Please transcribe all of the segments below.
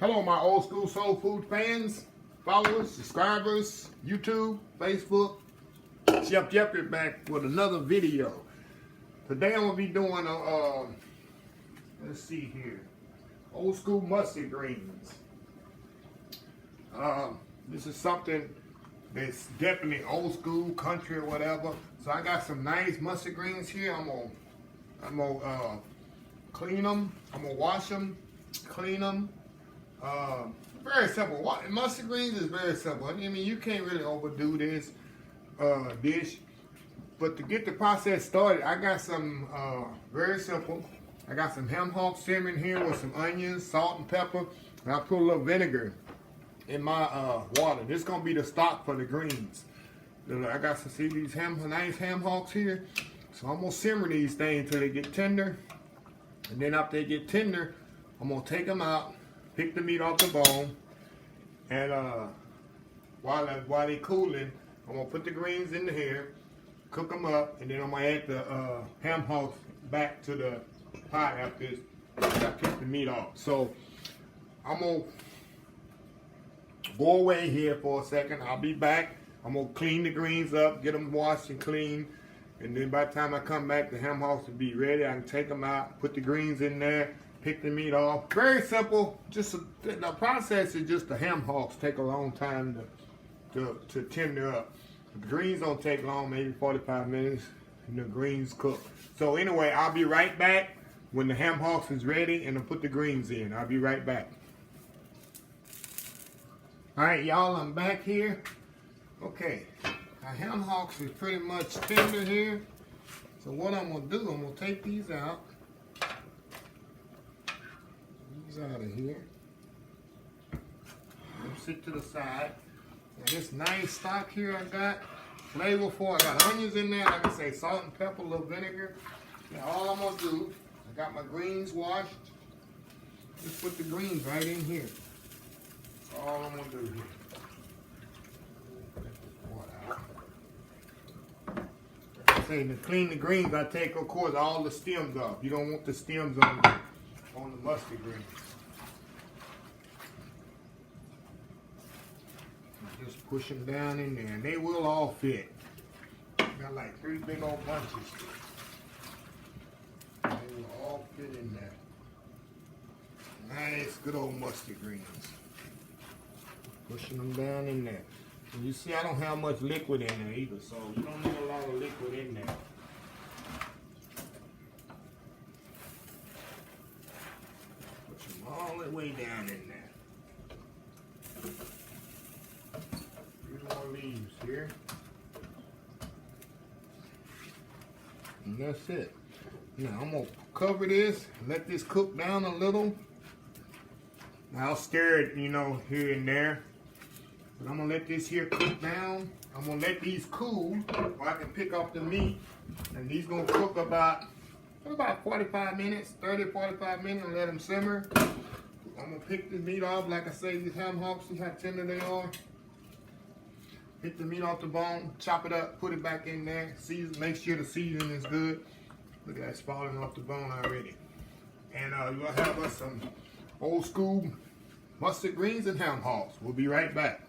Hello, my old school soul food fans, followers, subscribers, YouTube, Facebook. Chef Jeffrey back with another video. Today I'm gonna be doing a let's see here, old school mustard greens. This is something that's definitely old school, country or whatever. So I got some nice mustard greens here. I'm gonna clean them. I'm gonna wash them, clean them. Very simple. Mustard greens is very simple. I mean, you can't really overdo this dish. But to get the process started, I got some very simple. I got some ham hocks simmering here with some onions, salt and pepper, and I put a little vinegar in my water. This is gonna be the stock for the greens. I got to see these nice ham hocks here. So I'm gonna simmer these things until they get tender. And then after they get tender, I'm gonna take them out, pick the meat off the bone, and while they cooling, I'm gonna put the greens in here, cook them up, and then I'm gonna add the ham hocks back to the pot after I pick the meat off. So I'm gonna go away here for a second. I'll be back. I'm gonna clean the greens up, get them washed and clean, and then by the time I come back, the ham hocks will be ready. I can take them out, put the greens in there, pick the meat off. Very simple. Just the process is just the ham hocks take a long time to tender up. The greens don't take long, maybe 45 minutes, and the greens cook. So anyway, I'll be right back when the ham hocks is ready, and I'll put the greens in. I'll be right back. All right, y'all, I'm back here. Okay, our ham hocks is pretty much tender here. So what I'm gonna do, I'm gonna take these out. These out of here. Them sit to the side. Now this nice stock here I got, flavorful. I got onions in there, like I say, salt and pepper, a little vinegar. Now all I'm gonna do, I got my greens washed. Just put the greens right in here. That's all I'm gonna do here. Like I say, to clean the greens, I take, of course, all the stems off. You don't want the stems on the mustard greens. Just push them down in there, and they will all fit. Got like 3 big old bunches. They will all fit in there. Nice, good old mustard greens. Pushing them down in there. And you see, I don't have much liquid in there either, so you don't need a lot of liquid in there. Push them all the way down in there. More leaves here, and that's it. Now I'm gonna cover this, let this cook down a little. I'll stir it, you know, here and there, but I'm gonna let this here cook down. I'm gonna let these cool so I can pick up the meat, and these gonna cook about 45 minutes, 30-45 minutes, and let them simmer. I'm gonna pick the meat off, like I say, these ham hocks, see how tender they are. Pick the meat off the bone, chop it up, put it back in there, season, make sure the seasoning is good. Look at that, it's falling off the bone already. And we'll have us some old school mustard greens and ham hocks. We'll be right back.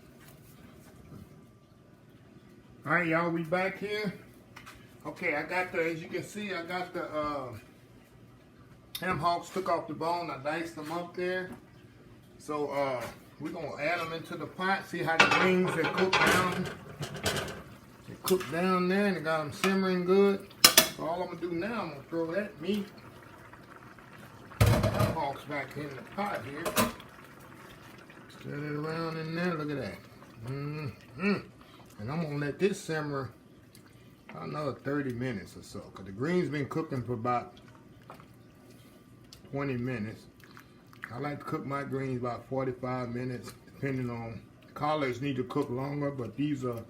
All right, y'all, we back here. Okay, I got the, as you can see, I got the ham hocks took off the bone. I diced them up there. So, we're gonna add them into the pot. See how the greens they cook down. They cook down there and they got them simmering good. So all I'm gonna do now, I'm gonna throw that meat, ham hocks back in the pot here. Stir it around in there. Look at that. And I'm gonna let this simmer another 30 minutes or so, cause the greens been cooking for about 20 minutes. I like to cook my greens about 45 minutes, depending on, collards need to cook longer, but these are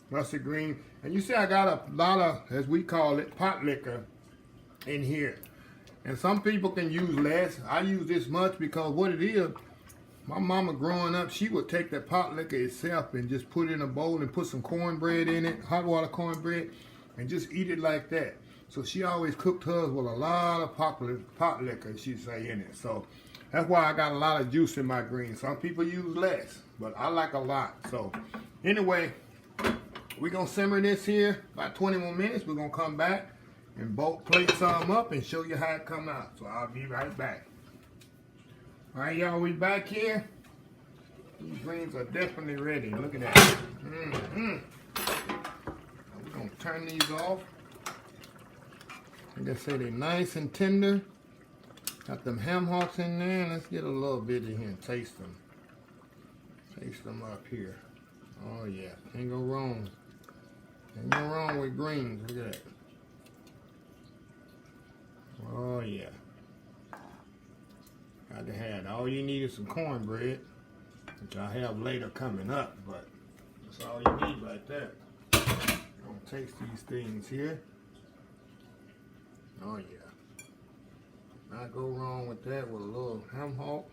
mustard green. And you see I got a lot of, as we call it, pot liquor in here. And some people can use less. I use this much because what it is, my mama growing up, she would take that pot liquor itself and just put it in a bowl and put some cornbread in it, hot water cornbread, and just eat it like that. So she always cooked hers with a lot of pot liquor, she'd say, in it. So That's why I got a lot of juice in my greens. Some people use less, but I like a lot. So anyway, we're gonna simmer this here about 20 more minutes. We're gonna come back and bulk plate some up and show you how it come out. So I'll be right back. All right, y'all, we back here. These greens are definitely ready. Look at that. We're gonna turn these off. Like I say, they're nice and tender. Got them ham hocks in there. Let's get a little bit in here and taste them. Taste them up here. Oh yeah, can't go wrong. Can't go wrong with greens. Look at that. Oh yeah. Got to have it. All you need is some cornbread, which I have later coming up, but that's all you need right there. Gonna taste these things here. Oh yeah. Not go wrong with that with a little ham hock.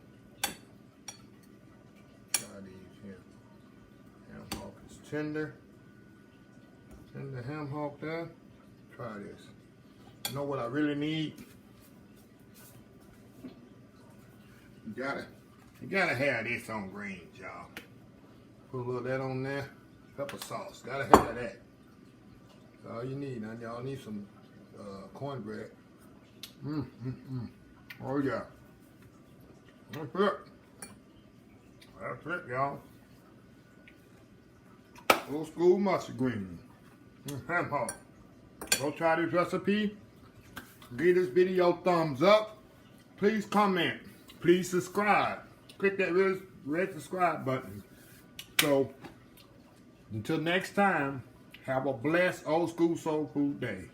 Try these here. Ham hock is tender. Tender ham hock there. Try this. You know what I really need? You gotta have this on greens, y'all. Put a little of that on there. Pepper sauce. Gotta have that. That's all you need. Now y'all need some cornbread. Oh yeah. That's it. That's it, y'all. Old school mustard green. Ham hock. Go try this recipe. Give this video a thumbs up. Please comment. Please subscribe. Click that red subscribe button. So, until next time, have a blessed old school soul food day.